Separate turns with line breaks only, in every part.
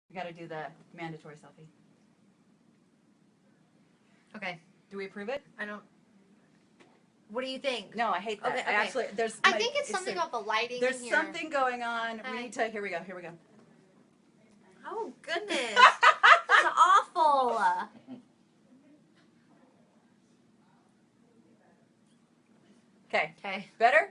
We got to do the mandatory selfie.
Okay.
Do we approve it?
I don't. What do you think?
No, I hate that.
Okay, okay.
I actually,
I think it's something about the lighting.
There's
in here.
something going on. We need to. Here we go. Here we go.
Oh goodness, that's awful.
Okay.
Okay.
Better?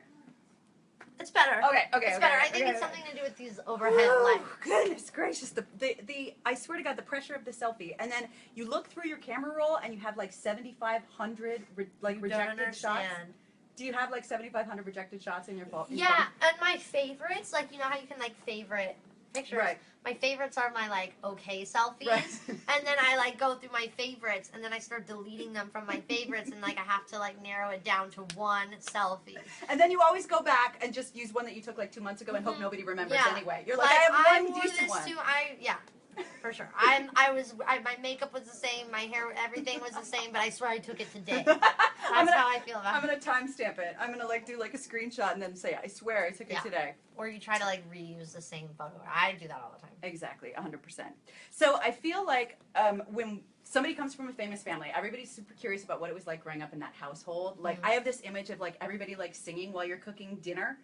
It's better.
Okay. Okay.
It's
okay,
better.
okay,
I think
okay,
it's
okay.
something to do with these overhead lights.
Goodness gracious! The I swear to God, the pressure of the selfie, and then you look through your camera roll, and you have like 7,500 rejected shots. Do you have like 7,500 rejected shots in your phone?
Yeah, and my favorites, like you know how you can like favorite pictures.
Right.
My favorites are my like okay selfies,
Right.
and then I like go through my favorites, and then I start deleting them from my favorites, and like I have to like narrow it down to one selfie.
And then you always go back and just use one that you took like 2 months ago and hope nobody remembers anyway. You're like, I have one decent one.
Yeah, for sure. My makeup was the same, my hair, everything was the same, but I swear I took it today. That's how I feel about it.
I'm gonna timestamp it. I'm gonna like do like a screenshot and then say, I swear I took it today.
Or you try to like reuse the same photo. I do that all the time.
Exactly, 100%. So I feel like when somebody comes from a famous family, everybody's super curious about what it was like growing up in that household. Like I have this image of like everybody like singing while you're cooking dinner.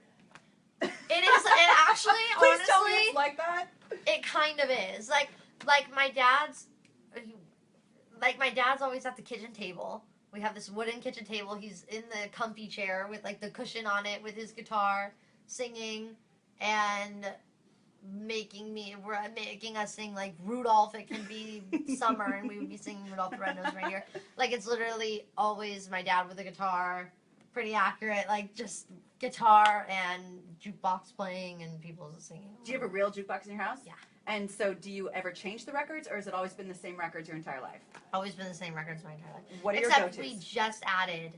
It is. It actually,
Please
honestly,
tell me it's like that.
It kind of is. Like my dad's always at the kitchen table. We have this wooden kitchen table. He's in the comfy chair with like the cushion on it with his guitar, singing and making us sing like Rudolph. It can be summer and we would be singing Rudolph the Red-Nosed Reindeer. Like it's literally always my dad with a guitar, pretty accurate, like just guitar and jukebox playing and people singing.
Do you have a real jukebox in your house?
Yeah.
And so do you ever change the records, or has it always been the same records your entire life?
Always been the same records my entire life.
What are your
Except
go-tos?
we just added,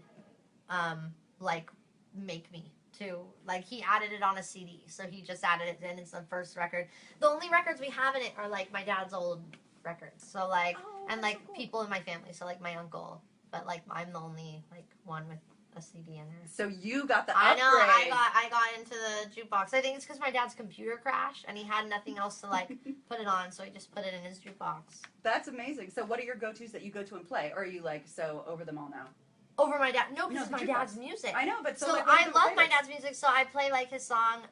like, Make Me to, like, he added it on a CD. So he just added it in. It's the first record. The only records we have in it are, like, my dad's old records. So, like, and, like,
so cool.
people in my family. So, like, my uncle. But, like, I'm the only, like, one with a CD in there.
So you got the
I
upgrade.
know, I got into the jukebox. I think it's because my dad's computer crashed and he had nothing else to like put it on, so he just put it in his jukebox.
That's amazing. So what are your go-tos that you go to and play? Or are you like so over them all now?
Over my dad? No, because
No,
it's my dad's music.
I know, but
so
like,
I love my dad's music, so I play like his song,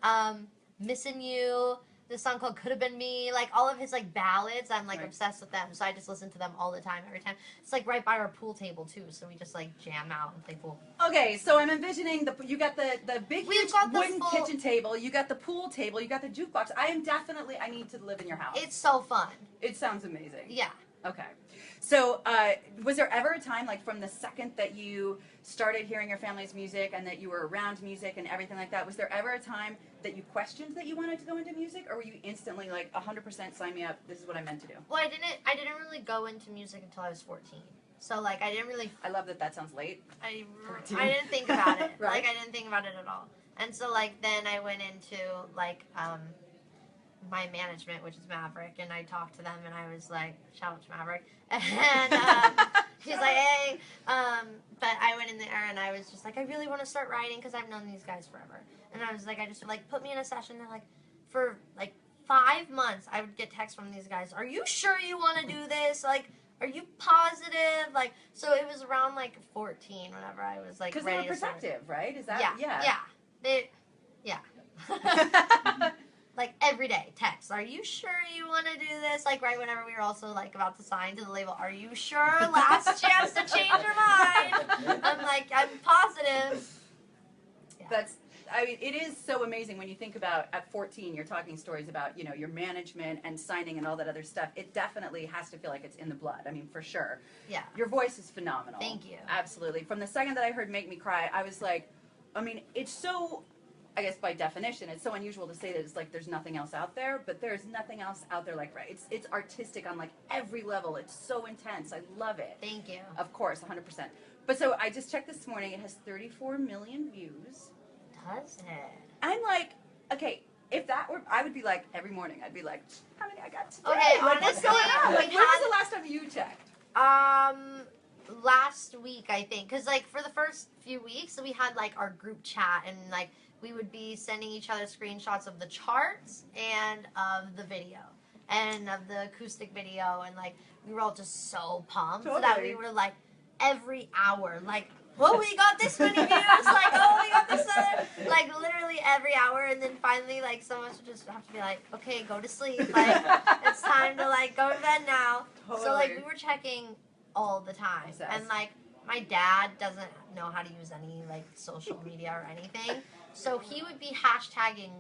Missing You, this song called Could Have Been Me, like all of his like ballads. I'm like obsessed with them, so I just listen to them all the time, every time. It's like right by our pool table too, so we just like jam out and play pool.
Okay, so I'm envisioning you got the big huge wooden kitchen table, you got the pool table, you got the jukebox. I need to live in your house.
It's so fun.
It sounds amazing.
Yeah.
Okay. So, was there ever a time, like from the second that you started hearing your family's music and that you were around music and everything like that, was there ever a time that you questioned that you wanted to go into music, or were you instantly like 100% sign me up, this is what I meant to do?
Well, I didn't really go into music until I was 14. So, like, I didn't really...
I love that sounds late.
I didn't think about it.
Right?
Like, I didn't think about it at all. And so, like, then I went into, like, my management, which is Maverick, and I talked to them, and I was like, shout out to Maverick, and he's like, hey, but I went in there, and I was just like, I really want to start writing, because I've known these guys forever, and I was like, I just, like, put me in a session, and, like, for, like, 5 months, I would get texts from these guys, are you sure you want to do this, like, are you positive, like, so it was around, like, 14, whenever I was, like, ready to start.
Because they were protective, right, is that,
yeah. Like, every day, text, are you sure you want to do this? Like, right whenever we were also, like, about to sign to the label, are you sure? Last chance to change your mind. I'm like, I'm positive. Yeah.
I mean, it is so amazing when you think about, at 14, you're talking stories about, you know, your management and signing and all that other stuff. It definitely has to feel like it's in the blood. I mean, for sure.
Yeah.
Your voice is phenomenal.
Thank you.
Absolutely. From the second that I heard Make Me Cry, I was like, I mean, it's so... I guess by definition, it's so unusual to say that it's like there's nothing else out there, but there's nothing else out there like it's artistic on like every level. It's so intense. I love it.
Thank you.
Of course, 100%. But so I just checked this morning. It has 34 million views.
Does it?
I'm like, okay, if that were, I would be like every morning. I'd be like, how many I got today?
Okay,
like,
honestly,
what's going on? Like, when
had,
was the last time you checked?
Last week I think, because like for the first few weeks we had like our group chat and like. We would be sending each other screenshots of the charts and of the video. and of the acoustic video, and like we were all just so pumped
Totally.
that we were like every hour, like, oh, we got this many views, like, oh, we got this other, like literally every hour, and then finally like some of us would just have to be like, okay, go to sleep, like it's time to like go to bed now.
Totally.
So like we were checking all the time,
Obsessed.
and like my dad doesn't know how to use any like social media or anything, so he would be hashtagging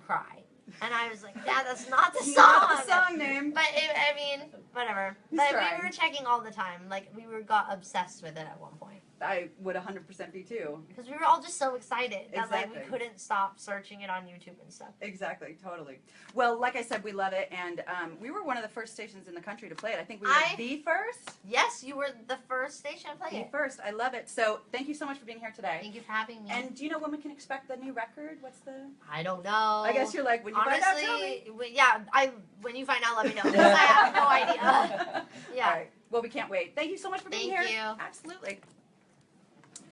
#cry, and I was like, Dad, that's not the song.
Not the song name.
But I mean, whatever.
He's
But
trying.
we were checking all the time. Like we got obsessed with it at one point
I would 100% be too.
because we were all just so excited that like we
Exactly.
couldn't stop searching it on YouTube and stuff.
Exactly, totally. Well, like I said, we love it, and we were one of the first stations in the country to play it. I think we were the first.
Yes, you were the first station to play
The
it.
first. I love it. So thank you so much for being here today.
Thank you for having me.
And do you know when we can expect the new record? What's the?
I don't know.
I guess you're like, when you find out, tell me.
honestly, yeah. When you find out, let me know. 'Cause I have no idea. Yeah.
All right. Well, we can't wait. Thank you so much for being
Thank
here.
you.
Absolutely.